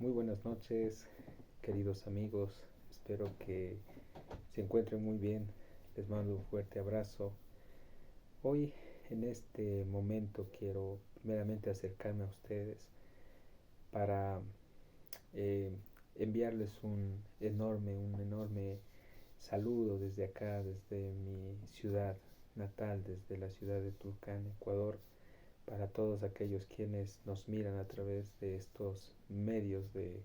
Muy buenas noches, queridos amigos. Espero que se encuentren muy bien. Les mando un fuerte abrazo. Hoy, en este momento, quiero primeramente acercarme a ustedes para eh, enviarles un enorme saludo desde acá, desde mi ciudad natal, desde la ciudad de Tulcán, Ecuador, para todos aquellos quienes nos miran a través de estos medios de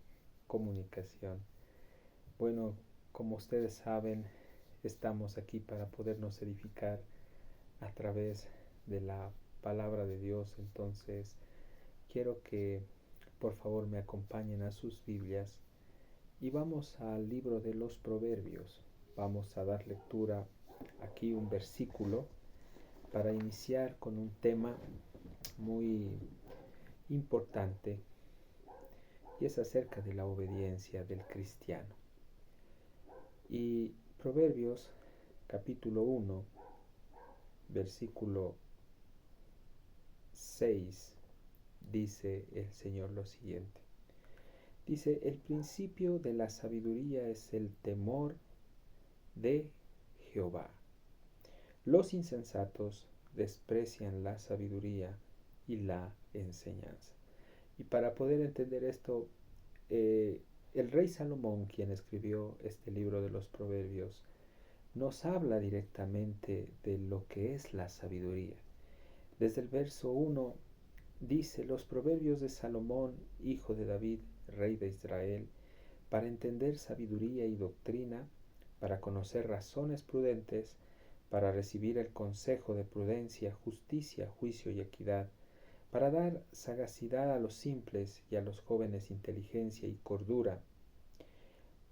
comunicación. Bueno, como ustedes saben, estamos aquí para podernos edificar a través de la palabra de Dios. Entonces, quiero que por favor me acompañen a sus Biblias y vamos al libro de los Proverbios. Vamos a dar lectura aquí un versículo para iniciar con un tema muy importante, y es acerca de la obediencia del cristiano. Y Proverbios capítulo 1, versículo 6, dice el Señor lo siguiente. Dice: el principio de la sabiduría es el temor de Jehová. Los insensatos desprecian la sabiduría y la enseñanza. Y para poder entender esto, el rey Salomón, quien escribió este libro de los Proverbios, nos habla directamente de lo que es la sabiduría. Desde el verso 1 dice: los proverbios de Salomón, hijo de David, rey de Israel, para entender sabiduría y doctrina, para conocer razones prudentes, para recibir el consejo de prudencia, justicia, juicio y equidad, para dar sagacidad a los simples y a los jóvenes inteligencia y cordura.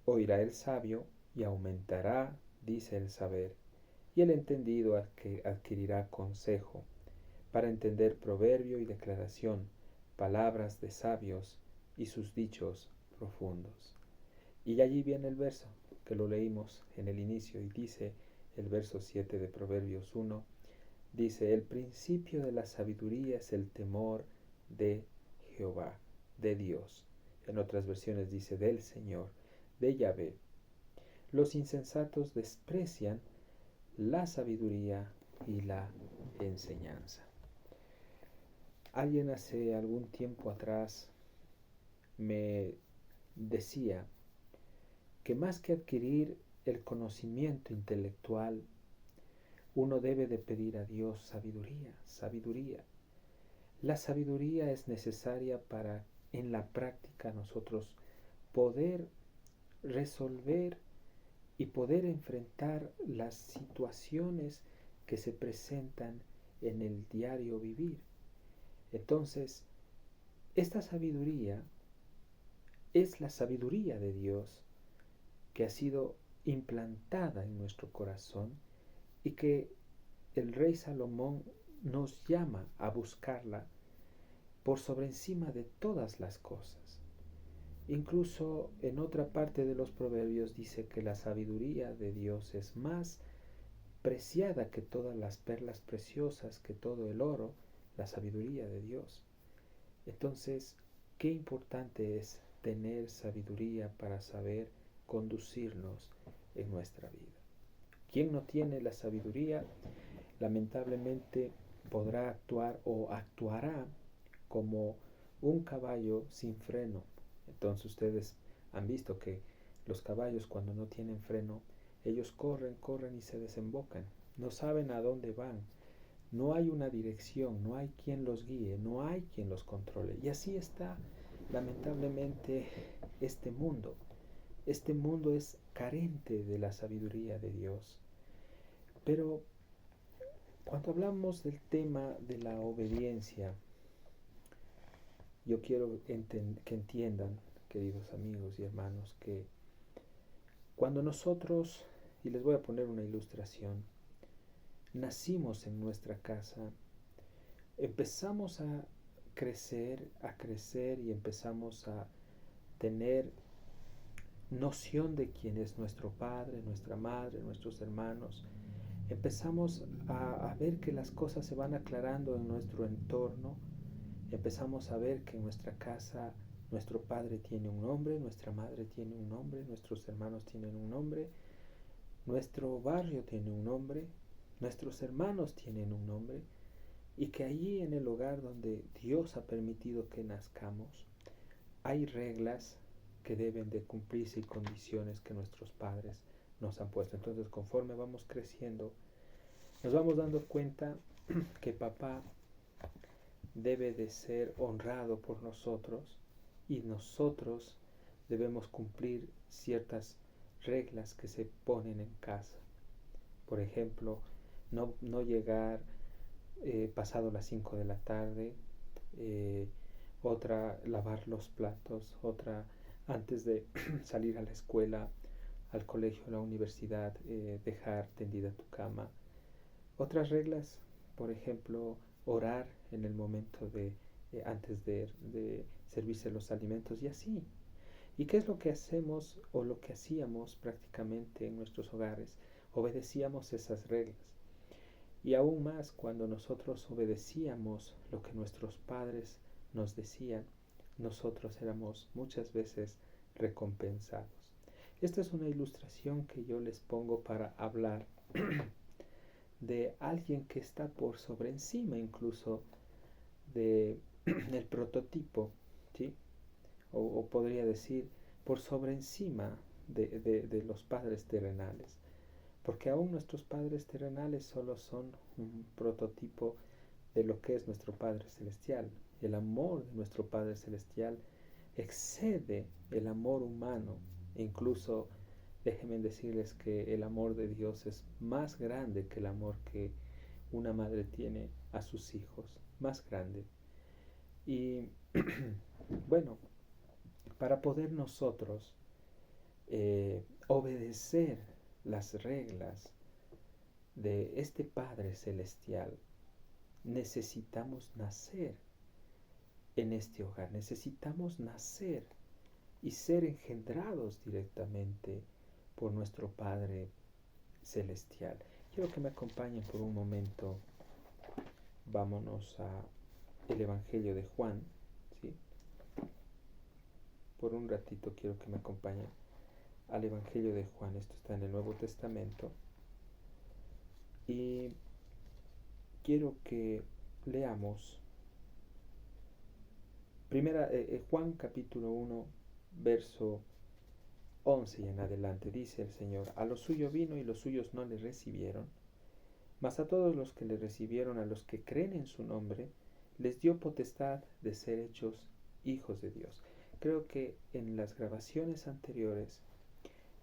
Oirá el sabio y aumentará, dice el saber, y el entendido adquirirá consejo, para entender proverbio y declaración, palabras de sabios y sus dichos profundos. Y allí viene el verso que lo leímos en el inicio, y dice el verso 7 de Proverbios 1, dice: el principio de la sabiduría es el temor de Jehová, de Dios. En otras versiones dice del Señor, de Yahvé. Los insensatos desprecian la sabiduría y la enseñanza. Alguien hace algún tiempo atrás me decía que más que adquirir el conocimiento intelectual, uno debe de pedir a Dios sabiduría, sabiduría. La sabiduría es necesaria para en la práctica nosotros poder resolver y poder enfrentar las situaciones que se presentan en el diario vivir. Entonces, esta sabiduría es la sabiduría de Dios que ha sido implantada en nuestro corazón y que el rey Salomón nos llama a buscarla por sobre encima de todas las cosas. Incluso en otra parte de los proverbios dice que la sabiduría de Dios es más preciada que todas las perlas preciosas, que todo el oro, la sabiduría de Dios. Entonces, qué importante es tener sabiduría para saber conducirnos en nuestra vida. Quien no tiene la sabiduría, lamentablemente podrá actuar o actuará como un caballo sin freno. Entonces ustedes han visto que los caballos, cuando no tienen freno, ellos corren, corren y se desembocan. No saben a dónde van. No hay una dirección, no hay quien los guíe, no hay quien los controle. Y así está, lamentablemente, este mundo. Este mundo es carente de la sabiduría de Dios. Pero cuando hablamos del tema de la obediencia, yo quiero que entiendan, queridos amigos y hermanos, que cuando nosotros, y les voy a poner una ilustración, nacimos en nuestra casa, empezamos a crecer y empezamos a tener noción de quién es nuestro padre, nuestra madre, nuestros hermanos. Empezamos a ver que las cosas se van aclarando en nuestro entorno. Empezamos a ver que en nuestra casa Nuestro padre tiene un nombre, nuestra madre tiene un nombre, nuestros hermanos tienen un nombre, nuestro barrio tiene un nombre, nuestros hermanos tienen un nombre, y que allí en el hogar donde Dios ha permitido que nazcamos, hay reglas que deben de cumplirse y condiciones que nuestros padres nos han puesto. Entonces, conforme vamos creciendo, nos vamos dando cuenta que papá debe de ser honrado por nosotros y nosotros debemos cumplir ciertas reglas que se ponen en casa. Por ejemplo, no llegar pasado las 5 de la tarde, otra lavar los platos, otra antes de salir a la escuela, al colegio, a la universidad, dejar tendida tu cama. Otras reglas, por ejemplo, orar en el momento de antes de servirse los alimentos y así. ¿Y qué es lo que hacemos o lo que hacíamos prácticamente en nuestros hogares? Obedecíamos esas reglas. Y aún más cuando nosotros obedecíamos lo que nuestros padres nos decían, nosotros éramos muchas veces recompensados. Esta es una ilustración que yo les pongo para hablar de alguien que está por sobre encima incluso de el prototipo, ¿sí? O podría decir por sobre encima de los padres terrenales, porque aún nuestros padres terrenales solo son un prototipo de lo que es nuestro Padre Celestial. El amor de nuestro Padre Celestial excede el amor humano. Incluso déjenme decirles que el amor de Dios es más grande que el amor que una madre tiene a sus hijos, más grande. Y bueno, para poder nosotros obedecer las reglas de este Padre Celestial, necesitamos nacer en este hogar, necesitamos nacer y ser engendrados directamente por nuestro Padre Celestial. Quiero que me acompañen por un momento. Vámonos a el Evangelio de Juan, ¿sí? Por un ratito quiero que me acompañen al Evangelio de Juan. Esto está en el Nuevo Testamento. Y quiero que leamos Juan capítulo 1, verso 11 y en adelante. Dice el Señor: a lo suyo vino y los suyos no le recibieron, mas a todos los que le recibieron, a los que creen en su nombre, les dio potestad de ser hechos hijos de Dios. Creo que en las grabaciones anteriores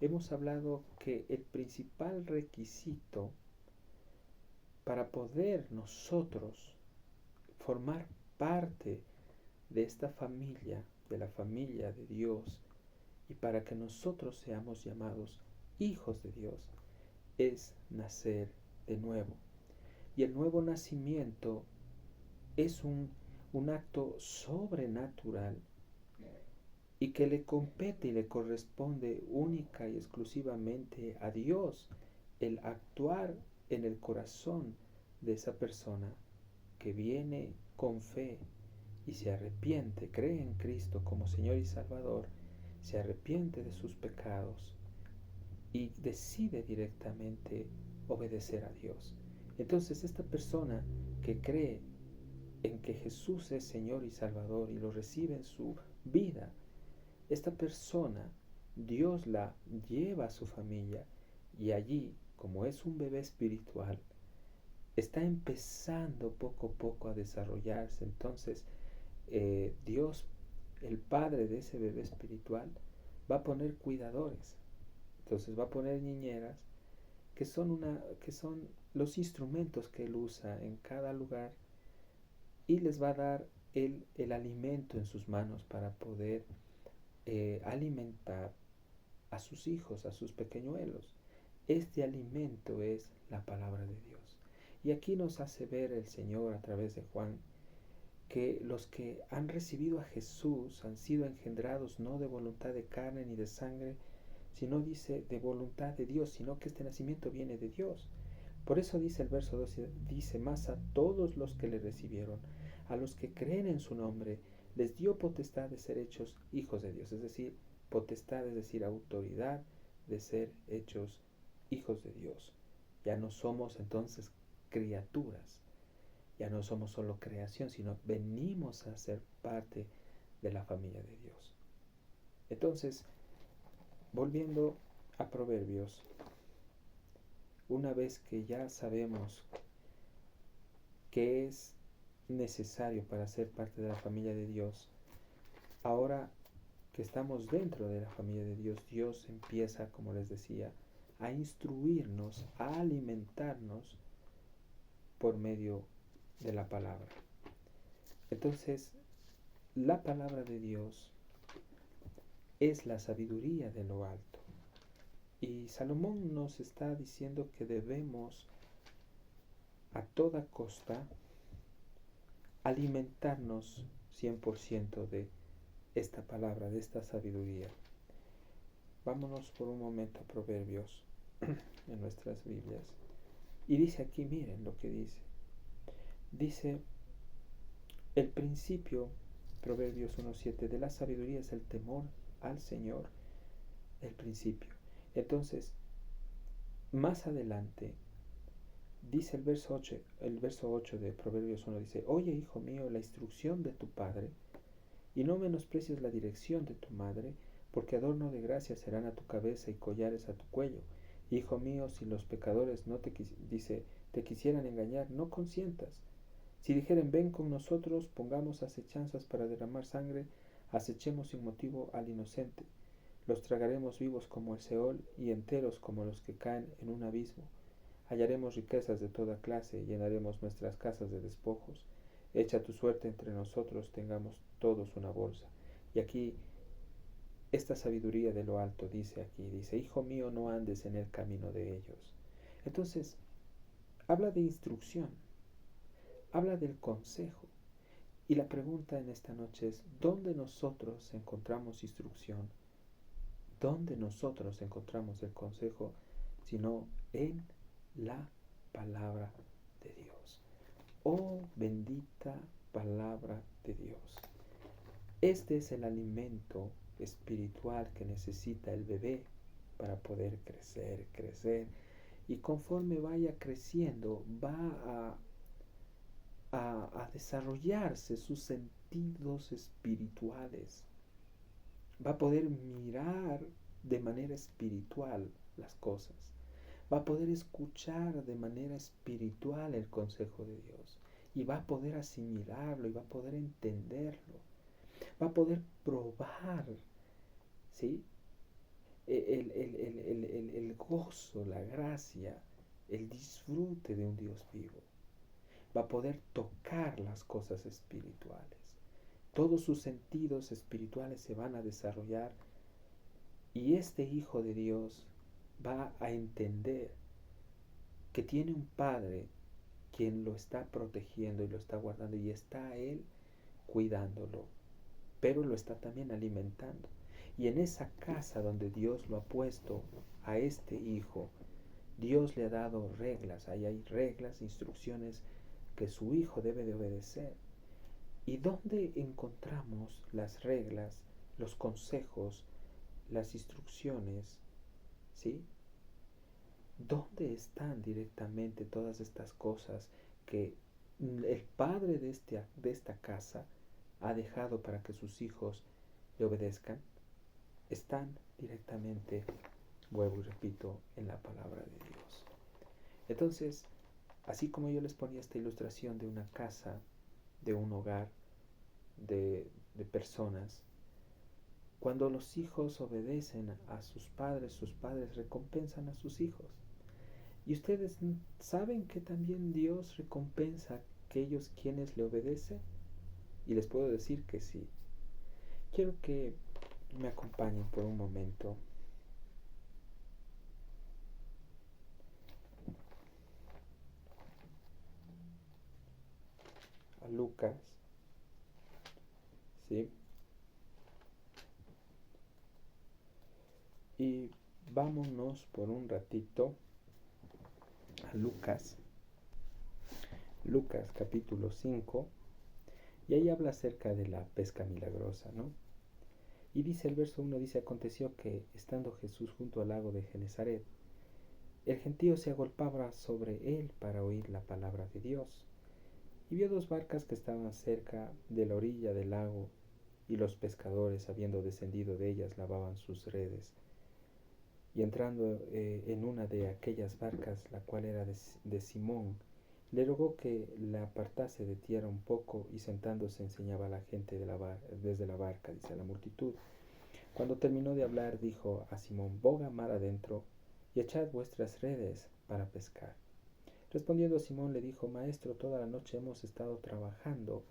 hemos hablado que el principal requisito para poder nosotros formar parte de esta familia, de la familia de Dios, y para que nosotros seamos llamados hijos de Dios, es nacer de nuevo. Y el nuevo nacimiento es un acto sobrenatural y que le compete y le corresponde única y exclusivamente a Dios el actuar en el corazón de esa persona que viene con fe y se arrepiente, cree en Cristo como Señor y Salvador, se arrepiente de sus pecados y decide directamente obedecer a Dios. Entonces esta persona que cree en que Jesús es Señor y Salvador y lo recibe en su vida, esta persona, Dios la lleva a su familia y allí, como es un bebé espiritual, está empezando poco a poco a desarrollarse. Entonces, Dios, el Padre de ese bebé espiritual, va a poner cuidadores. Entonces va a poner niñeras que son los instrumentos que Él usa en cada lugar y les va a dar el alimento en sus manos para poder alimentar a sus hijos, a sus pequeñuelos. Este alimento es la palabra de Dios. Y aquí nos hace ver el Señor a través de Juan que los que han recibido a Jesús han sido engendrados no de voluntad de carne ni de sangre, sino dice de voluntad de Dios, sino que este nacimiento viene de Dios. Por eso dice el verso 12, dice: más a todos los que le recibieron, a los que creen en su nombre, les dio potestad de ser hechos hijos de Dios, es decir, potestad, es decir, autoridad de ser hechos hijos de Dios. Ya no somos entonces criaturas, ya no somos solo creación, sino venimos a ser parte de la familia de Dios. Entonces, volviendo a Proverbios, una vez que ya sabemos qué es necesario para ser parte de la familia de Dios, ahora que estamos dentro de la familia de Dios, Dios empieza, como les decía, a instruirnos, a alimentarnos por medio de la palabra. Entonces, la palabra de Dios es la sabiduría de lo alto. Y Salomón nos está diciendo que debemos a toda costa alimentarnos 100% de esta palabra, de esta sabiduría. Vámonos por un momento a Proverbios en nuestras Biblias. Y dice aquí, miren lo que dice. Dice, el principio, Proverbios 1:7, de la sabiduría es el temor al Señor, el principio. Entonces, más adelante, dice el verso 8 de Proverbios 1, dice, oye, hijo mío, la instrucción de tu padre, y no menosprecies la dirección de tu madre, porque adorno de gracia serán a tu cabeza y collares a tu cuello. Hijo mío, si los pecadores no te quisieran engañar, no consientas. Si dijeren, ven con nosotros, pongamos acechanzas para derramar sangre, acechemos sin motivo al inocente. Los tragaremos vivos como el Seol y enteros como los que caen en un abismo. Hallaremos riquezas de toda clase y llenaremos nuestras casas de despojos. Echa tu suerte entre nosotros, tengamos todos una bolsa. Y aquí, esta sabiduría de lo alto dice hijo mío, no andes en el camino de ellos. Entonces, habla de instrucción, habla del consejo. Y la pregunta en esta noche es, ¿dónde nosotros encontramos instrucción? ¿Dónde nosotros encontramos el consejo? Sino en la palabra de Dios. Oh, bendita palabra de Dios. Este es el alimento espiritual que necesita el bebé para poder crecer. Y conforme vaya creciendo, va a desarrollarse sus sentidos espirituales. Va a poder mirar de manera espiritual las cosas. Va a poder escuchar de manera espiritual el consejo de Dios. Y va a poder asimilarlo y va a poder entenderlo. Va a poder probar, ¿sí? El gozo, la gracia, el disfrute de un Dios vivo. Va a poder tocar las cosas espirituales. Todos sus sentidos espirituales se van a desarrollar y este Hijo de Dios va a entender que tiene un Padre quien lo está protegiendo y lo está guardando y está Él cuidándolo, pero lo está también alimentando. Y en esa casa donde Dios lo ha puesto a este Hijo, Dios le ha dado reglas, ahí hay reglas, instrucciones que su Hijo debe de obedecer. ¿Y dónde encontramos las reglas, los consejos, las instrucciones? ¿Sí? ¿Dónde están directamente todas estas cosas que el padre de esta casa ha dejado para que sus hijos le obedezcan? Están directamente, vuelvo y repito, en la palabra de Dios. Entonces, así como yo les ponía esta ilustración de una casa, de un hogar, de personas, cuando los hijos obedecen a sus padres recompensan a sus hijos. Y ustedes saben que también Dios recompensa a aquellos quienes le obedecen. Y les puedo decir que sí. Quiero que me acompañen por un momento a Lucas, ¿sí? Y vámonos por un ratito a Lucas capítulo 5, Y ahí habla acerca de la pesca milagrosa, ¿no? Y dice el verso 1, dice, aconteció que, estando Jesús junto al lago de Genezaret, el gentío se agolpaba sobre él para oír la palabra de Dios. Y vio dos barcas que estaban cerca de la orilla del lago, y los pescadores, habiendo descendido de ellas, lavaban sus redes. Y entrando en una de aquellas barcas, la cual era de Simón, le rogó que la apartase de tierra un poco, y sentándose enseñaba a la gente desde la barca, dice, a la multitud. Cuando terminó de hablar, dijo a Simón, boga mar adentro y echad vuestras redes para pescar. Respondiendo Simón le dijo, Maestro, toda la noche hemos estado trabajando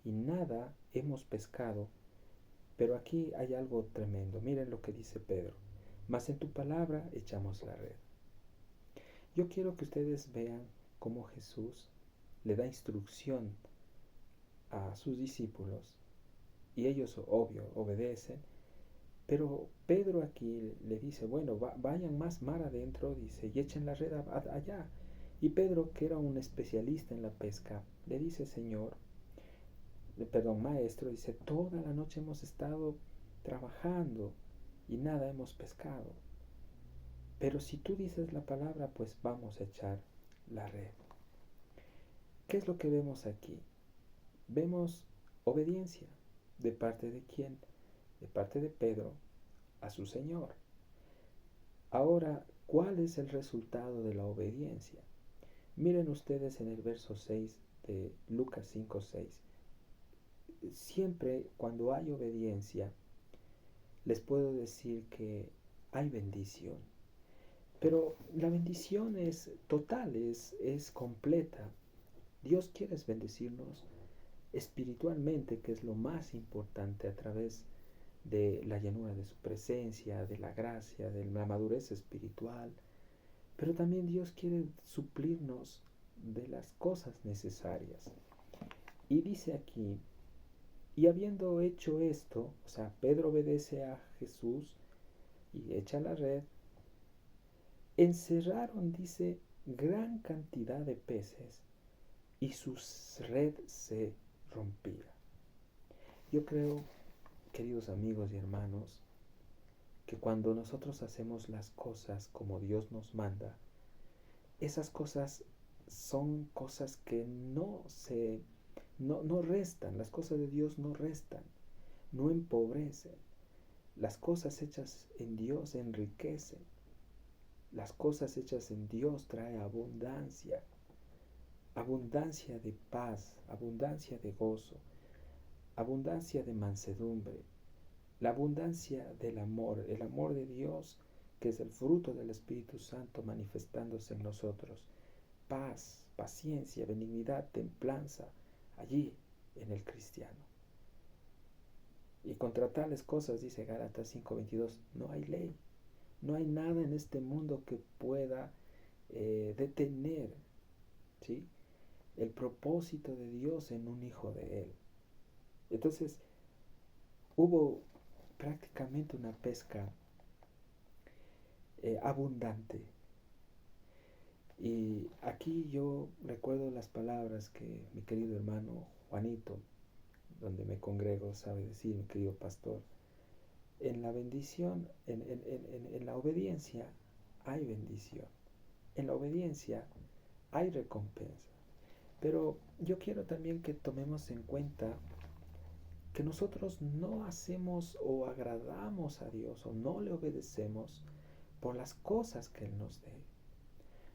y nada hemos pescado, pero aquí hay algo tremendo. Miren lo que dice Pedro. Mas en tu palabra echamos la red. Yo quiero que ustedes vean cómo Jesús le da instrucción a sus discípulos y ellos, obvio, obedecen. Pero Pedro aquí le dice, bueno, vayan más mar adentro, dice, y echen la red allá. Y Pedro, que era un especialista en la pesca, le dice, maestro, dice, toda la noche hemos estado trabajando y nada hemos pescado. Pero si tú dices la palabra, pues vamos a echar la red. ¿Qué es lo que vemos aquí? Vemos obediencia. ¿De parte de quién? De parte de Pedro a su Señor. Ahora, ¿cuál es el resultado de la obediencia? Miren ustedes en el verso 6 de Lucas 5:6. Siempre cuando hay obediencia, les puedo decir que hay bendición. Pero la bendición es total, es completa. Dios quiere bendecirnos espiritualmente, que es lo más importante, a través de la llenura de su presencia, de la gracia, de la madurez espiritual. Pero también Dios quiere suplirnos de las cosas necesarias. Y dice aquí, y habiendo hecho esto, o sea, Pedro obedece a Jesús y echa la red, encerraron, dice, gran cantidad de peces y su red se rompía. Yo creo, queridos amigos y hermanos, que cuando nosotros hacemos las cosas como Dios nos manda, esas cosas son cosas que no restan, las cosas de Dios no restan, no empobrecen. Las cosas hechas en Dios enriquecen. Las cosas hechas en Dios trae abundancia, abundancia de paz, abundancia de gozo, abundancia de mansedumbre, la abundancia del amor, el amor de Dios, que es el fruto del Espíritu Santo manifestándose en nosotros. Paz, paciencia, benignidad, templanza, allí en el cristiano. Y contra tales cosas, dice Gálatas 5:22, no hay ley. No hay nada en este mundo que pueda detener, ¿sí?, el propósito de Dios en un hijo de Él. Entonces, hubo prácticamente una pesca abundante. Y aquí yo recuerdo las palabras que mi querido hermano Juanito, donde me congrego, sabe decir, mi querido pastor. En la bendición, en la obediencia hay bendición. En la obediencia hay recompensa. Pero yo quiero también que tomemos en cuenta que nosotros no hacemos o agradamos a Dios o no le obedecemos por las cosas que Él nos dé.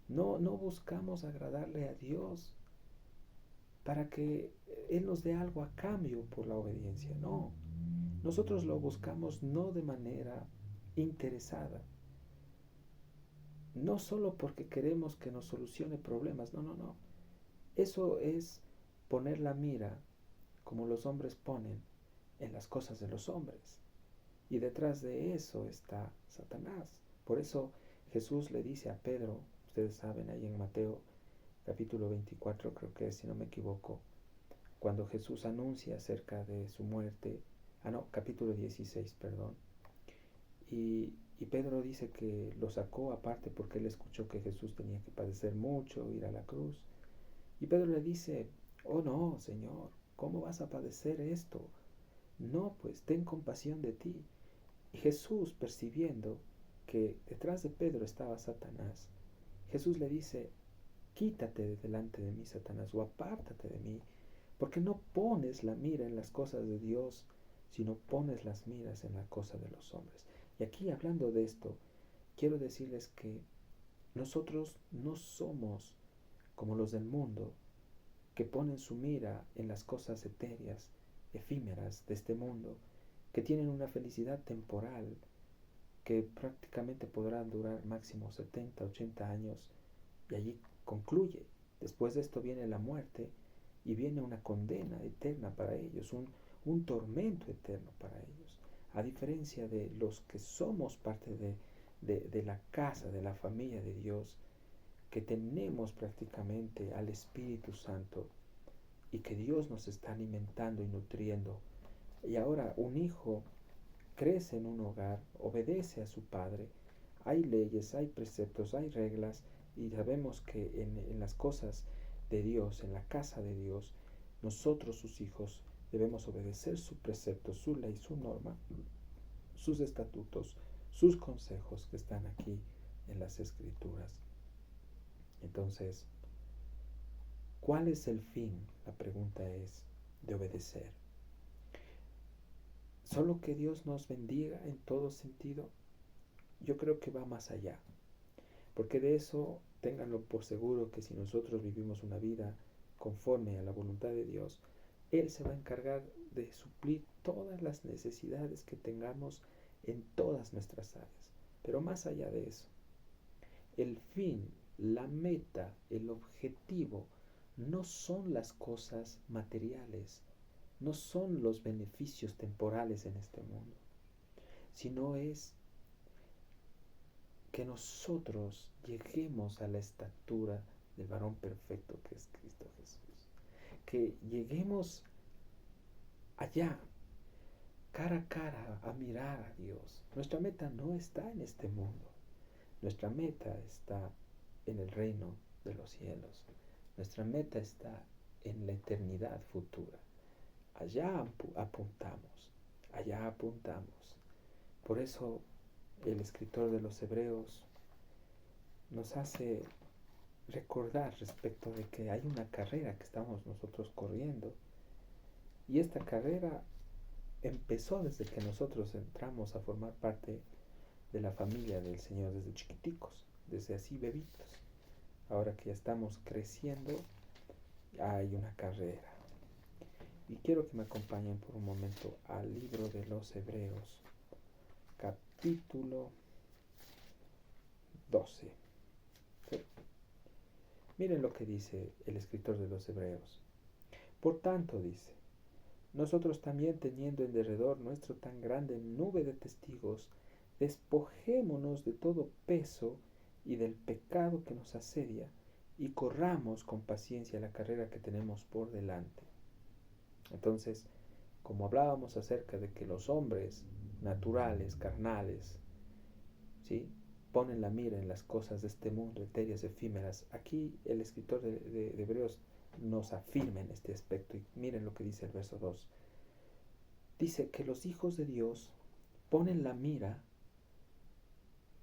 No buscamos agradarle a Dios para que Él nos dé algo a cambio por la obediencia. No, nosotros lo buscamos no de manera interesada. No solo porque queremos que nos solucione problemas, no. Eso es poner la mira, como los hombres ponen, en las cosas de los hombres. Y detrás de eso está Satanás. Por eso Jesús le dice a Pedro, ustedes saben, ahí en Mateo capítulo 24, creo que es, si no me equivoco, cuando Jesús anuncia acerca de su muerte, capítulo 16, perdón, y Pedro dice que lo sacó aparte porque él escuchó que Jesús tenía que padecer mucho, ir a la cruz. Y Pedro le dice, oh no, Señor, ¿Cómo vas a padecer esto? No, pues ten compasión de ti. Y Jesús, percibiendo que detrás de Pedro estaba Satanás, Jesús le dice, quítate de delante de mí, Satanás, o apártate de mí, porque no pones la mira en las cosas de Dios, sino pones las miras en la cosa de los hombres. Y aquí, hablando de esto, quiero decirles que nosotros no somos como los del mundo, que ponen su mira en las cosas etéreas, efímeras de este mundo, que tienen una felicidad temporal, que prácticamente podrán durar máximo 70, 80 años, y allí concluye. Después de esto viene la muerte y viene una condena eterna para ellos, un tormento eterno para ellos. A diferencia de los que somos parte de la casa, de la familia de Dios, que tenemos prácticamente al Espíritu Santo y que Dios nos está alimentando y nutriendo. Y ahora un hijo crece en un hogar, obedece a su padre, hay leyes, hay preceptos, hay reglas, y sabemos que en las cosas de Dios, en la casa de Dios, nosotros sus hijos debemos obedecer su precepto, su ley, su norma, sus estatutos, sus consejos que están aquí en las Escrituras. Entonces, ¿cuál es el fin? La pregunta es de obedecer. ¿Solo que Dios nos bendiga en todo sentido? Yo creo que va más allá. Porque de eso, ténganlo por seguro, que si nosotros vivimos una vida conforme a la voluntad de Dios, Él se va a encargar de suplir todas las necesidades que tengamos en todas nuestras áreas. Pero más allá de eso, el fin, la meta, el objetivo, no son las cosas materiales, no son los beneficios temporales en este mundo, sino es que nosotros lleguemos a la estatura del varón perfecto que es Cristo Jesús. Que lleguemos allá, cara a cara, a mirar a Dios. Nuestra meta no está en este mundo. Nuestra meta está en el reino de los cielos. Nuestra meta está en la eternidad futura. Allá apuntamos, allá apuntamos. Por eso el escritor de los Hebreos nos hace recordar respecto de que hay una carrera que estamos nosotros corriendo, y esta carrera empezó desde que nosotros entramos a formar parte de la familia del Señor, desde chiquiticos, desde así bebitos. Ahora que ya estamos creciendo, hay una carrera. Y quiero que me acompañen por un momento al libro de los Hebreos, capítulo 12. ¿Sí? Miren lo que dice el escritor de los Hebreos. Por tanto, dice, nosotros también, teniendo en derredor nuestro tan grande nube de testigos, despojémonos de todo peso y del pecado que nos asedia, y corramos con paciencia la carrera que tenemos por delante. Entonces, como hablábamos acerca de que los hombres naturales, carnales, ¿sí?, ponen la mira en las cosas de este mundo, etéreas, efímeras, aquí el escritor de Hebreos nos afirma en este aspecto. Y miren lo que dice el verso 2. Dice que los hijos de Dios ponen la mira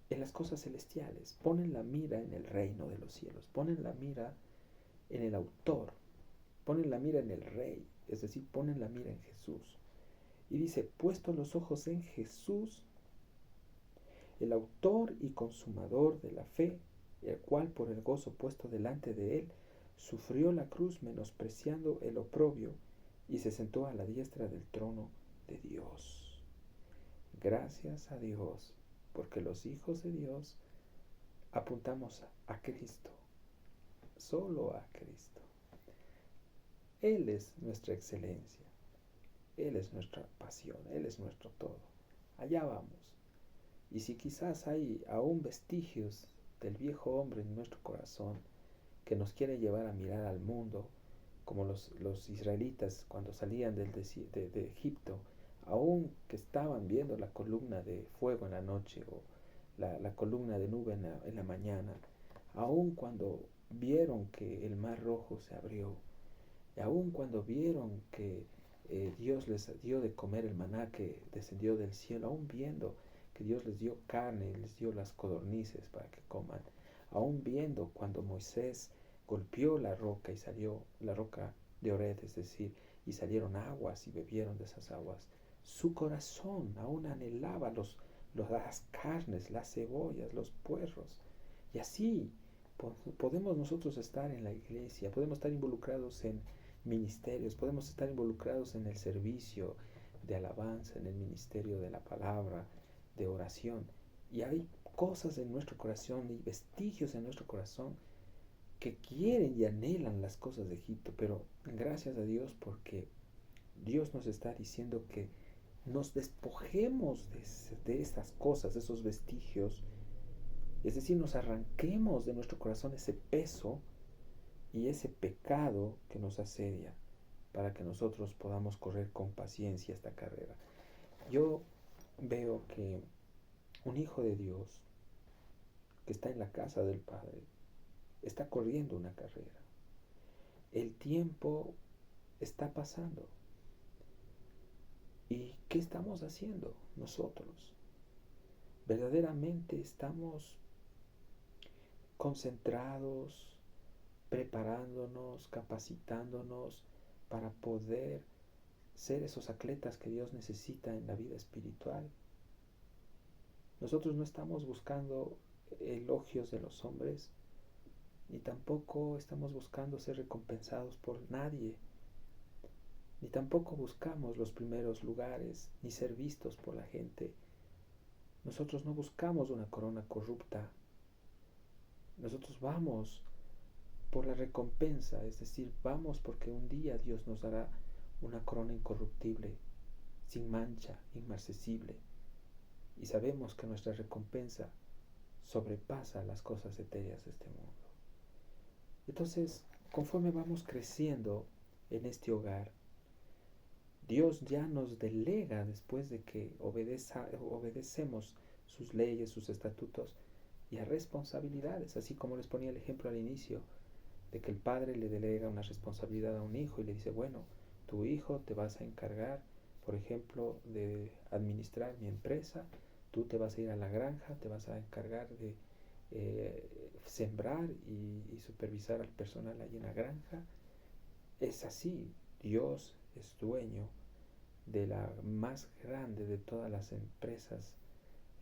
en las cosas celestiales, ponen la mira en el reino de los cielos, ponen la mira en el autor, ponen la mira en el rey, es decir, ponen la mira en Jesús. Y dice, puesto los ojos en Jesús, el autor y consumador de la fe, el cual por el gozo puesto delante de él, sufrió la cruz menospreciando el oprobio, y se sentó a la diestra del trono de Dios. Gracias a Dios, porque los hijos de Dios apuntamos a Cristo, solo a Cristo. Él es nuestra excelencia, Él es nuestra pasión, Él es nuestro todo. Allá vamos. Y si quizás hay aún vestigios del viejo hombre en nuestro corazón que nos quiere llevar a mirar al mundo, como los israelitas cuando salían de Egipto, aún que estaban viendo la columna de fuego en la noche o la columna de nube en la mañana, aún cuando vieron que el mar rojo se abrió, Y aun cuando vieron que Dios les dio de comer el maná que descendió del cielo, aun viendo que Dios les dio carne y les dio las codornices para que coman, aun viendo cuando Moisés golpeó la roca y salió la roca de Ored, es decir, y salieron aguas y bebieron de esas aguas, su corazón aún anhelaba las carnes, las cebollas, los puerros. Y así podemos nosotros estar en la iglesia, podemos estar involucrados en ministerios, podemos estar involucrados en el servicio de alabanza, en el ministerio de la palabra, de oración. Y hay cosas en nuestro corazón y vestigios en nuestro corazón que quieren y anhelan las cosas de Egipto, pero gracias a Dios porque Dios nos está diciendo que nos despojemos de estas cosas, de esos vestigios, es decir, nos arranquemos de nuestro corazón ese peso y ese pecado que nos asedia para que nosotros podamos correr con paciencia esta carrera. Yo veo que un hijo de Dios que está en la casa del Padre está corriendo una carrera. El tiempo está pasando. ¿Y qué estamos haciendo nosotros? ¿Verdaderamente estamos concentrados, preparándonos, capacitándonos para poder ser esos atletas que Dios necesita en la vida espiritual? Nosotros no estamos buscando elogios de los hombres, ni tampoco estamos buscando ser recompensados por nadie, ni tampoco buscamos los primeros lugares, ni ser vistos por la gente. Nosotros no buscamos una corona corrupta. Nosotros vamos por la recompensa, es decir, vamos porque un día Dios nos dará una corona incorruptible, sin mancha, inmarcesible. Y sabemos que nuestra recompensa sobrepasa las cosas etéreas de este mundo. Entonces, conforme vamos creciendo en este hogar, Dios ya nos delega, después de que obedecemos sus leyes, sus estatutos, y a responsabilidades, así como les ponía el ejemplo al inicio, de que el padre le delega una responsabilidad a un hijo y le dice, bueno, tu hijo te vas a encargar, por ejemplo, de administrar mi empresa, tú te vas a ir a la granja, te vas a encargar de sembrar y supervisar al personal allí en la granja. Es así, Dios es dueño de la más grande de todas las empresas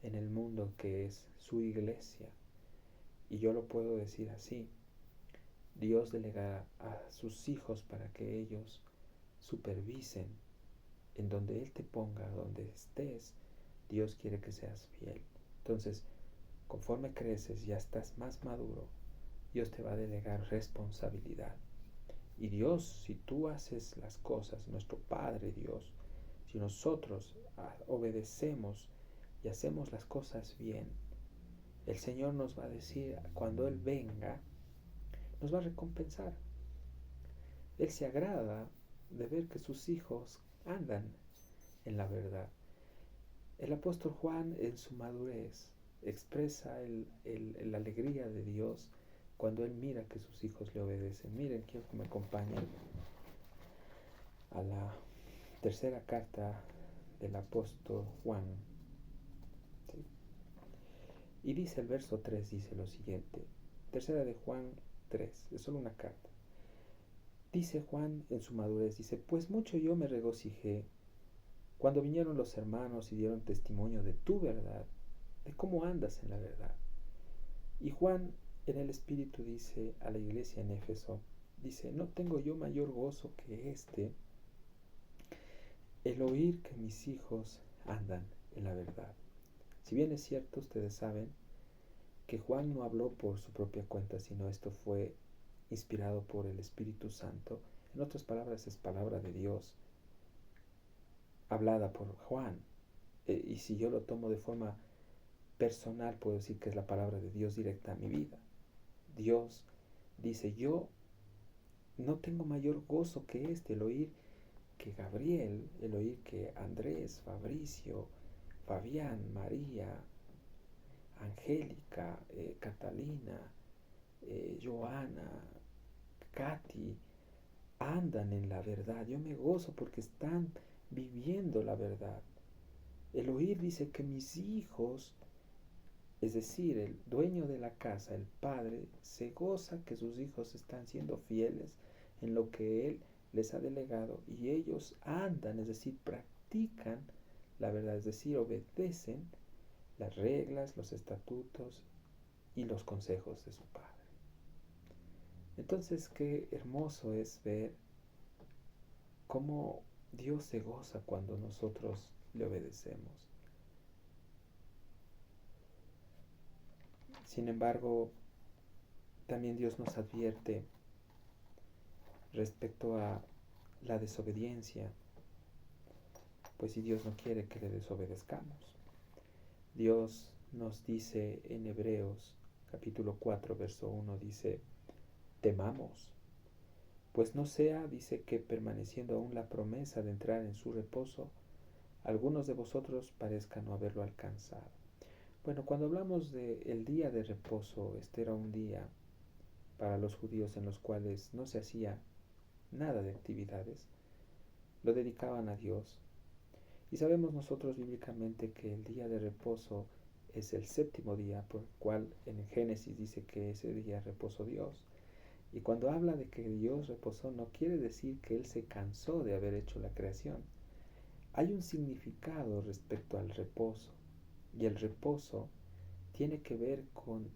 en el mundo, que es su iglesia. Y yo lo puedo decir así, Dios delega a sus hijos para que ellos supervisen en donde Él te ponga, donde estés. Dios quiere que seas fiel. Entonces, conforme creces, ya estás más maduro, Dios te va a delegar responsabilidad. Y Dios, si tú haces las cosas, nuestro Padre Dios, si nosotros obedecemos y hacemos las cosas bien, el Señor nos va a decir, cuando Él venga, nos va a recompensar. Él se agrada de ver que sus hijos andan en la verdad. El apóstol Juan, en su madurez, expresa la alegría de Dios cuando él mira que sus hijos le obedecen. Miren, quiero que me acompañen a la tercera carta del apóstol Juan. ¿Sí? Y dice el verso 3, dice lo siguiente. Tercera de Juan 3, es solo una carta. Dice Juan en su madurez, dice, pues mucho yo me regocijé cuando vinieron los hermanos y dieron testimonio de tu verdad, de cómo andas en la verdad. Y Juan en el Espíritu dice a la iglesia en Éfeso, dice, no tengo yo mayor gozo que el oír que mis hijos andan en la verdad. Si bien es cierto, ustedes saben que Juan no habló por su propia cuenta, sino esto fue inspirado por el Espíritu Santo. En otras palabras, es palabra de Dios hablada por Juan. Y si yo lo tomo de forma personal, puedo decir que es la palabra de Dios directa a mi vida. Dios dice, yo no tengo mayor gozo que el oír que Gabriel, el oír que Andrés, Fabricio, Fabián, María, Angélica, Catalina, Joana, Katy, andan en la verdad. Yo me gozo porque están viviendo la verdad. El oír dice que mis hijos, es decir, el dueño de la casa, el padre, se goza que sus hijos están siendo fieles en lo que él les ha delegado y ellos andan, es decir, practican la verdad, es decir, obedecen las reglas, los estatutos y los consejos de su padre. Entonces, qué hermoso es ver cómo Dios se goza cuando nosotros le obedecemos. Sin embargo, también Dios nos advierte respecto a la desobediencia, pues si Dios no quiere que le desobedezcamos. Dios nos dice en Hebreos capítulo 4, verso 1, dice, temamos, pues no sea, dice, que permaneciendo aún la promesa de entrar en su reposo, algunos de vosotros parezcan no haberlo alcanzado. Bueno, cuando hablamos del día de reposo, este era un día para los judíos en los cuales no se hacía nada de actividades, lo dedicaban a Dios. Y sabemos nosotros bíblicamente que el día de reposo es el séptimo día, por el cual en Génesis dice que ese día reposó Dios. Y cuando habla de que Dios reposó, no quiere decir que Él se cansó de haber hecho la creación. Hay un significado respecto al reposo. Y el reposo tiene que ver con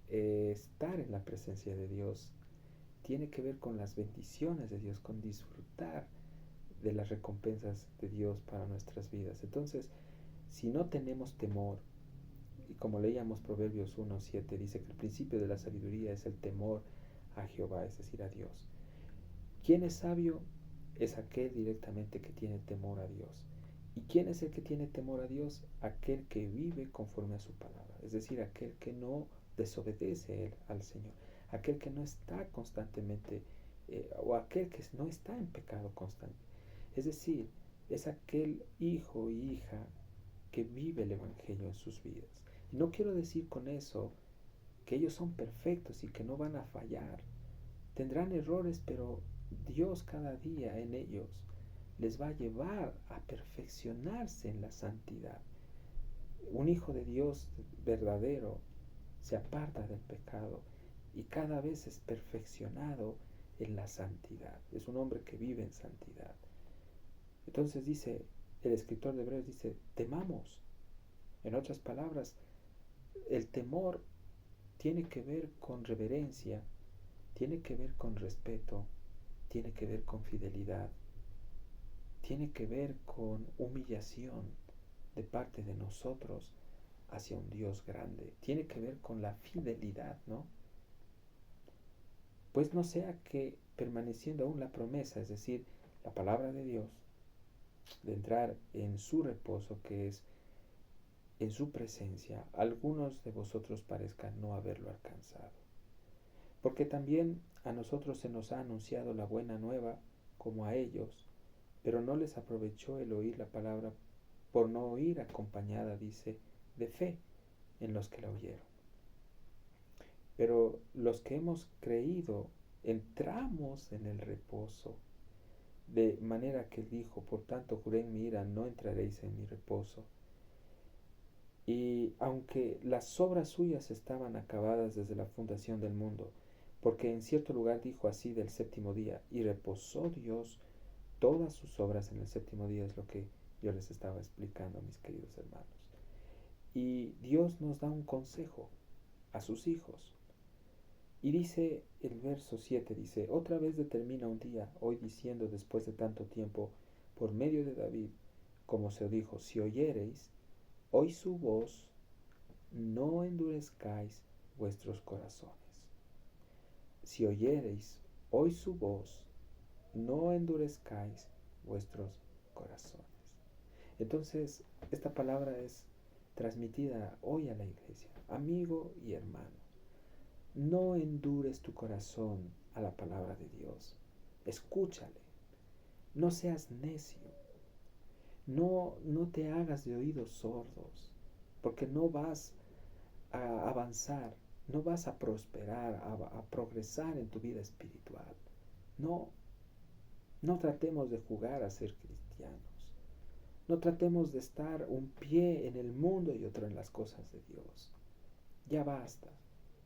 estar en la presencia de Dios. Tiene que ver con las bendiciones de Dios, con disfrutar de las recompensas de Dios para nuestras vidas. Entonces, si no tenemos temor, y como leíamos Proverbios 1:7, dice que el principio de la sabiduría es el temor a Jehová, es decir, a Dios. ¿Quién es sabio? Es aquel directamente que tiene temor a Dios. ¿Y quién es el que tiene temor a Dios? Aquel que vive conforme a su palabra, es decir, aquel que no desobedece al Señor, aquel que no está constantemente, o aquel que no está en pecado constante. Es decir, es aquel hijo y hija que vive el Evangelio en sus vidas. Y no quiero decir con eso que ellos son perfectos y que no van a fallar. Tendrán errores, pero Dios cada día en ellos les va a llevar a perfeccionarse en la santidad. Un hijo de Dios verdadero se aparta del pecado y cada vez es perfeccionado en la santidad. Es un hombre que vive en santidad. Entonces dice, el escritor de Hebreos dice, temamos. En otras palabras, el temor tiene que ver con reverencia, tiene que ver con respeto, tiene que ver con fidelidad, tiene que ver con humillación de parte de nosotros hacia un Dios grande, tiene que ver con la fidelidad, ¿no? Pues no sea que permaneciendo aún la promesa, es decir, la palabra de Dios, de entrar en su reposo, que es en su presencia, algunos de vosotros parezcan no haberlo alcanzado. Porque también a nosotros se nos ha anunciado la buena nueva como a ellos, pero no les aprovechó el oír la palabra por no oír acompañada, dice, de fe en los que la oyeron. Pero los que hemos creído entramos en el reposo, de manera que él dijo, por tanto juré en mi ira, no entraréis en mi reposo. Y aunque las obras suyas estaban acabadas desde la fundación del mundo, porque en cierto lugar dijo así del séptimo día, y reposó Dios todas sus obras en el séptimo día, es lo que yo les estaba explicando, mis queridos hermanos. Y Dios nos da un consejo a sus hijos. Y dice el verso 7, dice, otra vez determina un día, hoy diciendo después de tanto tiempo, por medio de David, como se dijo, si oyereis hoy su voz, no endurezcáis vuestros corazones. Si oyereis hoy su voz, no endurezcáis vuestros corazones. Entonces, esta palabra es transmitida hoy a la iglesia. Amigo y hermano, no endures tu corazón a la palabra de Dios. Escúchale. No seas necio. No te hagas de oídos sordos, porque no vas a avanzar, no vas a prosperar, a progresar en tu vida espiritual. No, No tratemos de jugar a ser cristianos. No tratemos de estar un pie en el mundo y otro en las cosas de Dios. Ya basta.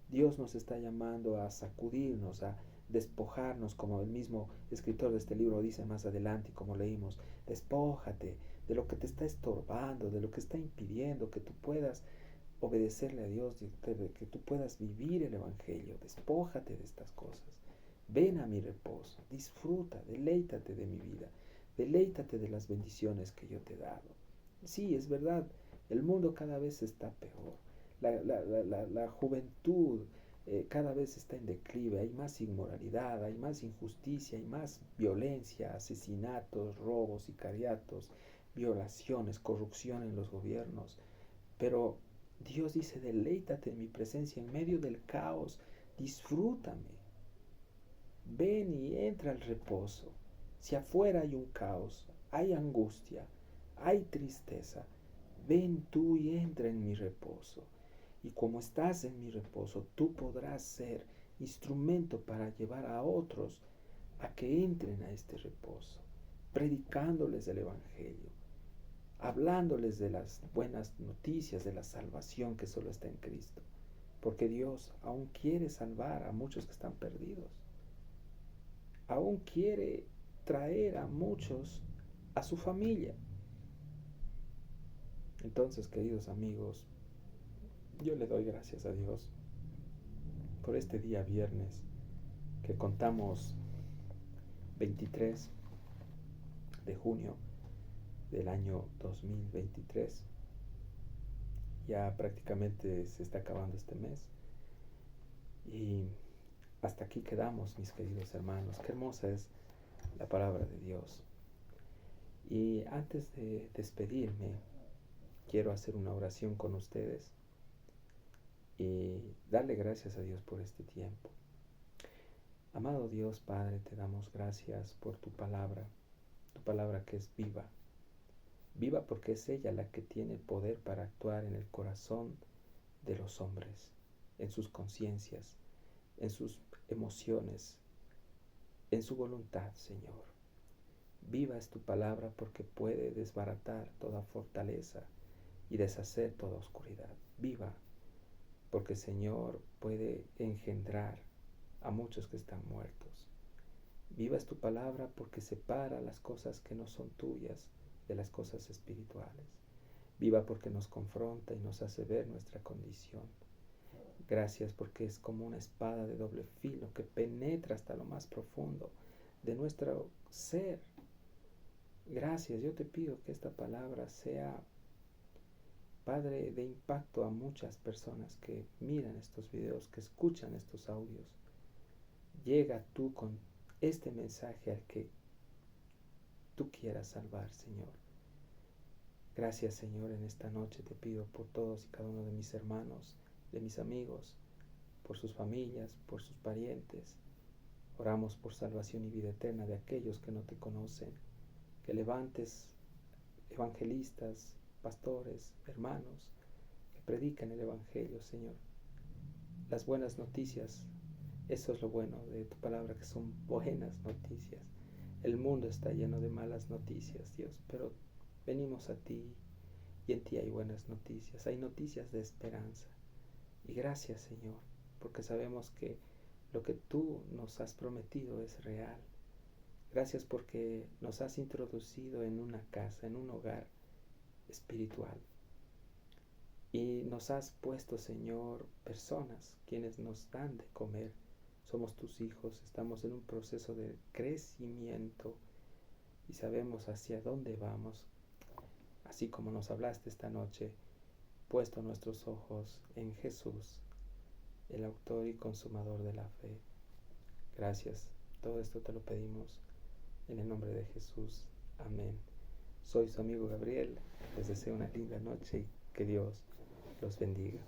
Dios nos está llamando a sacudirnos, a despojarnos, como el mismo escritor de este libro dice más adelante, como leímos. Despójate de lo que te está estorbando, de lo que está impidiendo que tú puedas obedecerle a Dios, de que tú puedas vivir el Evangelio. Despójate de estas cosas. Ven a mi reposo, disfruta, deleítate de mi vida, deleítate de las bendiciones que yo te he dado. Sí, es verdad, el mundo cada vez está peor, la juventud cada vez está en declive, hay más inmoralidad, hay más injusticia, hay más violencia, asesinatos, robos, sicariatos, violaciones, corrupción en los gobiernos. Pero Dios dice, deleítate en mi presencia en medio del caos, disfrútame. Ven y entra al reposo. Si afuera hay un caos, hay angustia, hay tristeza, ven tú y entra en mi reposo. Y como estás en mi reposo, tú podrás ser instrumento para llevar a otros a que entren a este reposo, predicándoles el Evangelio, hablándoles de las buenas noticias de la salvación que solo está en Cristo. Porque Dios aún quiere salvar a muchos que están perdidos. Aún quiere traer a muchos a su familia. Entonces, queridos amigos, yo le doy gracias a Dios por este día viernes que contamos 23 de junio del año 2023. Ya prácticamente se está acabando este mes. Y hasta aquí quedamos, mis queridos hermanos. Qué hermosa es la palabra de Dios. Y antes de despedirme, quiero hacer una oración con ustedes y darle gracias a Dios por este tiempo. Amado Dios Padre, te damos gracias por tu palabra que es viva. Viva porque es ella la que tiene poder para actuar en el corazón de los hombres, en sus conciencias, en sus emociones, en su voluntad, Señor. Viva es tu palabra porque puede desbaratar toda fortaleza y deshacer toda oscuridad. Viva porque, Señor, puede engendrar a muchos que están muertos. Viva es tu palabra porque separa las cosas que no son tuyas de las cosas espirituales. Viva porque nos confronta y nos hace ver nuestra condición. Gracias porque es como una espada de doble filo que penetra hasta lo más profundo de nuestro ser. Gracias, yo te pido que esta palabra sea, Padre, de impacto a muchas personas que miran estos videos, que escuchan estos audios. Llega tú con este mensaje al que tú quieras salvar, Señor. Gracias, Señor, en esta noche te pido por todos y cada uno de mis hermanos, de mis amigos, por sus familias, por sus parientes. Oramos por salvación y vida eterna de aquellos que no te conocen, que levantes evangelistas, pastores, hermanos, que predican el Evangelio, Señor. Las buenas noticias, eso es lo bueno de tu palabra, que son buenas noticias. El mundo está lleno de malas noticias, Dios, pero venimos a ti y en ti hay buenas noticias, hay noticias de esperanza. Y gracias, Señor, porque sabemos que lo que tú nos has prometido es real. Gracias porque nos has introducido en una casa, en un hogar espiritual. Y nos has puesto, Señor, personas quienes nos dan de comer. Somos tus hijos, estamos en un proceso de crecimiento y sabemos hacia dónde vamos. Así como nos hablaste esta noche, puesto nuestros ojos en Jesús, el autor y consumador de la fe. Gracias. Todo esto te lo pedimos en el nombre de Jesús. Amén. Soy su amigo Gabriel. Les deseo una linda noche y que Dios los bendiga.